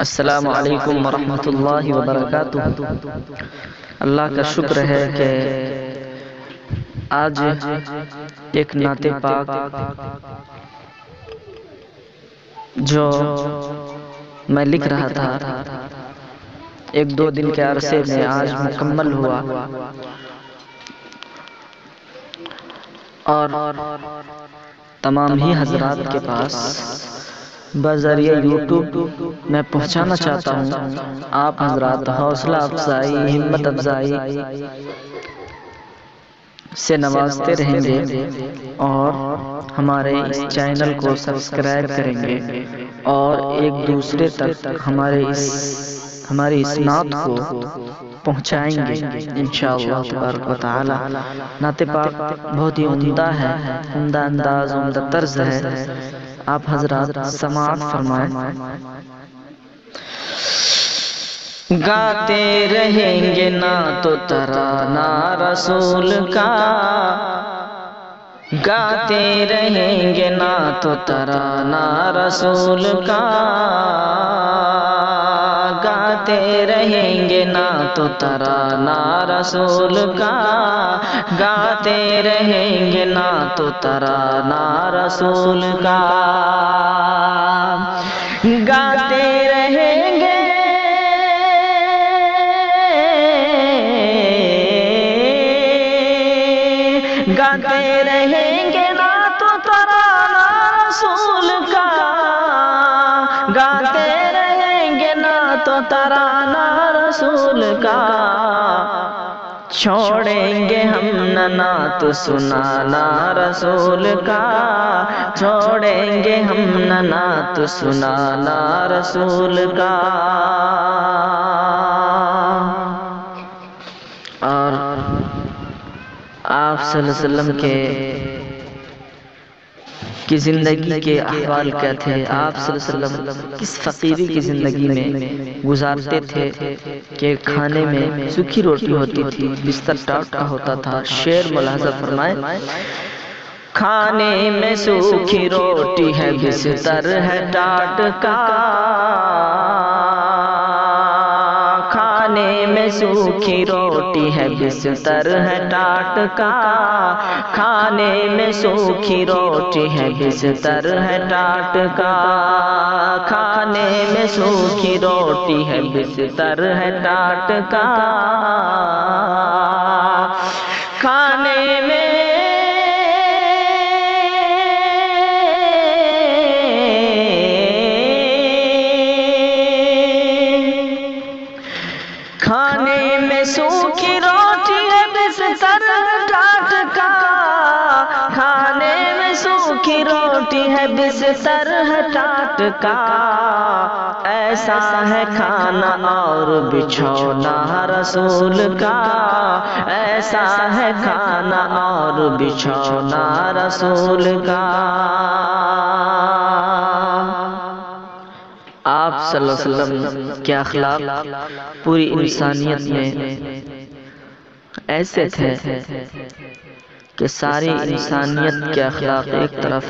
السلام علیکم ورحمۃ اللہ وبرکاتہ۔ اللہ کا شکر ہے کہ آج ایک نعت پاک جو میں لکھ رہا تھا ایک دو دن کے عرصے میں آج مکمل ہوا، اور تمام ہی حضرات کے پاس بذریعہ یوٹیوب میں پہنچانا چاہتا ہوں۔ آپ حضرات حوصلہ افزائی، ہمت افزائی سے نوازتے رہیں گے اور ہمارے اس چینل کو سبسکرائب کریں گے اور ایک دوسرے تک ہماری اس نعت کو پہنچائیں گے انشاءاللہ تبارک و تعالی۔ نعت پاک بہت ہی عمدہ ہے، عمدہ انداز، عمدہ طرز ہے، آپ حضرات سماعت فرمائیں۔ گاتے رہیں گے نعت و ترانہ رسول کا، گاتے رہیں گے نعت و ترانہ رسول کا، گاتے رہیں گے نعت و ترانہ رسول کا، گاتے رہیں گے نعت و ترانہ رسول کا، گاتے رہیں گے گاتے رہیں گے نعت و ترانہ رسول کا، گاتے رہیں گے نعت و ترانہ رسول کا، چھوڑیں گے ہم نہ نعت سنانا رسول کا، چھوڑیں گے ہم نہ نعت سنانا رسول کا۔ اور آپ صلی اللہ علیہ وسلم کی زندگی کے احوال کیا تھے، آپ صلی اللہ علیہ وسلم کس فقیری کی زندگی میں گزارتے تھے کہ کھانے میں سوکھی روٹی ہوتی تھی، بستر ٹاٹ کا ہوتا تھا۔ شعر ملاحظہ فرمائیں، کھانے میں سوکھی روٹی ہے بستر ہے ٹاٹ کا، کھانے میں سوکھی روٹی ہے بستر ہے ٹاٹ کا، کھانے میں سوکھی روٹی ہے بستر ہے ٹاٹ کا، کھانے میں سوکھی روٹی ہے بستر ہے ٹاٹ کا، کھانے میں کھانے میں سوکھی روٹی ہے بستر ہے ٹاٹ کا، کھانے میں سوکھی روٹی ہے بستر ہے ٹاٹ کا، ایسا ہے کھانا اور بچھونا رسول کا، ایسا ہے کھانا اور بچھونا رسول کا۔ آپ صلی اللہ علیہ وسلم کے اخلاق پوری انسانیت میں ایسے تھے کہ ساری انسانیت کے اخلاق ایک طرف،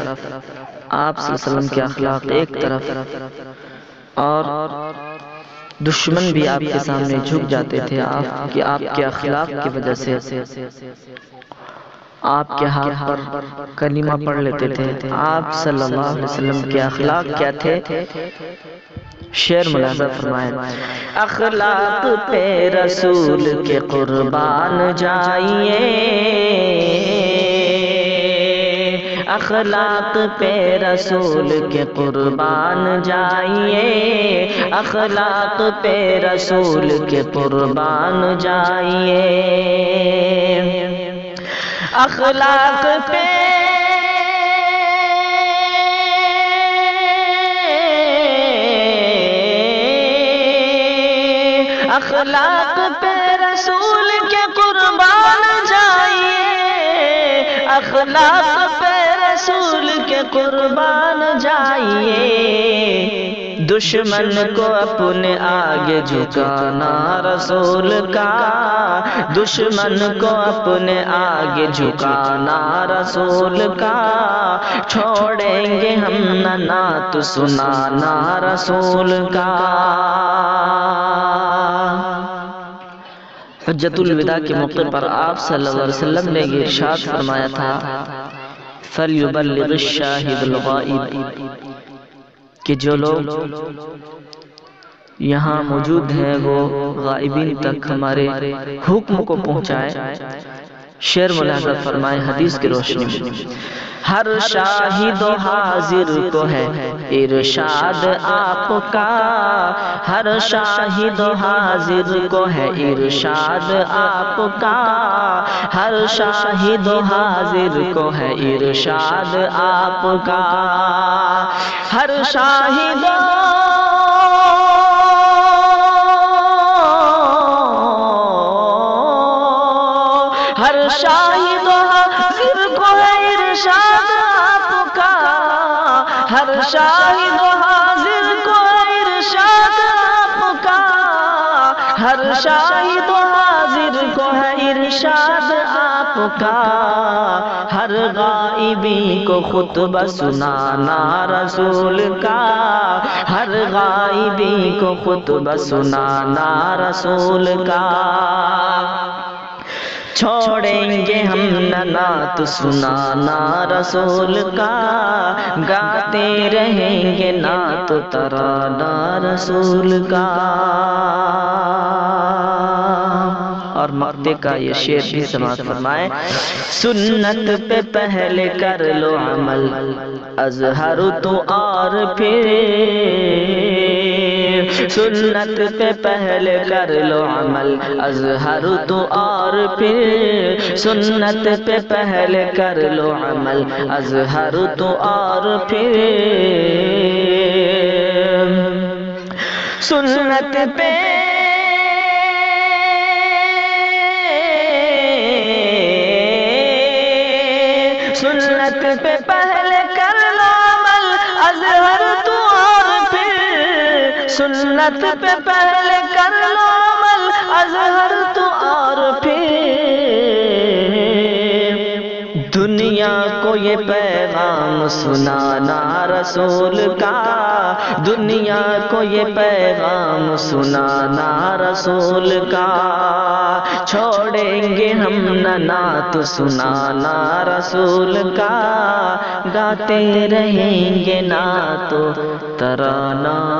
آپ صلی اللہ علیہ وسلم کے اخلاق ایک طرف، اور دشمن بھی آپ کے سامنے جھک جاتے تھے آپ کے اخلاق کی وجہ سے، آپ کے ہاتھ پر کلمہ پڑھ لیتے تھے۔ آپ صلی اللہ علیہ وسلم کے اخلاق کیا تھے، شعر ملاحظہ فرمائیں، اخلاق پہ رسول کے قربان جائیے، اخلاق پہ رسول کے قربان جائیے، اخلاق پہ رسول کے قربان جائیے، اخلاق پہ اخلاق پہ رسول کے قربان جائیے، اخلاق پہ رسول کے قربان جائیے، دشمن کو اپنے آگے جھکانا رسول کا، دشمن کو اپنے آگے جھکانا رسول کا، چھوڑیں گے ہم نہ نعت سنانا رسول کا۔ حجت الوداع کے موقع پر آپ صلی اللہ علیہ وسلم نے یہ ارشاد فرمایا تھا فَلْيُبَلِّغِ الشَّاهِدُ الْغَائِبِ، کہ جو لوگ یہاں موجود ہیں وہ غائبین تک ہمارے حکم کو پہنچائے۔ شعر ملاحظہ فرمائے حدیث کی روشنی میں، ہر شاہد و حاضر کو ہے ارشاد آپ کا، ہر شاہد و حاضر کو ہے ارشاد آپ کا، ہر شاہد و حاضر کو ہے ارشاد آپ کا، ہر شاہد ہر شاہد و حاضر کو ہے ارشاد آپ کا، ہر شاہد و حاضر کو ہے ارشاد آپ کا، ہر شاہد و حاضر کو ہے ارشاد آپ کا، ہر غائبی کو خطبہ سنانا رسول کا، ہر غائبی کو خطبہ سنانا رسول کا، چھوڑیں گے ہم نہ نعت سنانا رسول کا، گاتے رہیں گے نعت ترانہ رسول کا۔ اور مقطع کا یہ شعر بھی سماعت فرمائے، سنت پہ پہلے کر لو عمل اظہر تو اور پھر، سنت پہ پہلے کر لو عمل اظہر تو اور پھر، سنت پہ پہلے کر لو عمل اظہر تو اور پھر، سنت پہ سنت پہ پہلے کر لو عمل اظہر تو اور پھر، سنت پہ پہلے کر لو عمل اظہر تو اور پھر، دنیا کو یہ پیغام سنانا رسول کا، دنیا کو یہ پیغام سنانا رسول کا، چھوڑیں گے ہم نہ نعت سنانا رسول کا، گاتے رہیں گے نعت ترانہ